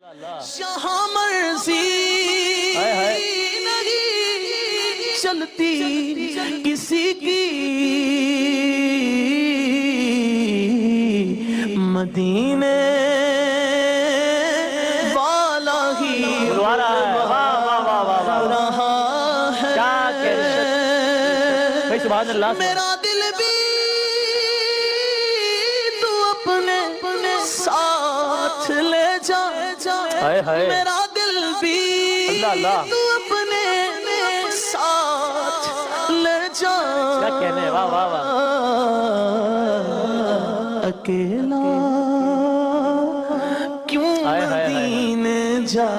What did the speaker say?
جہاں مرضی نہیں چلتی کسی کی، مدینے والا ہی رہا ہے۔ میرا دل بھی تو اپنے ساتھ لے جا، میرا دل بھی تو اپنے ساتھ لے جا، اکیلا کیوں مدینے جا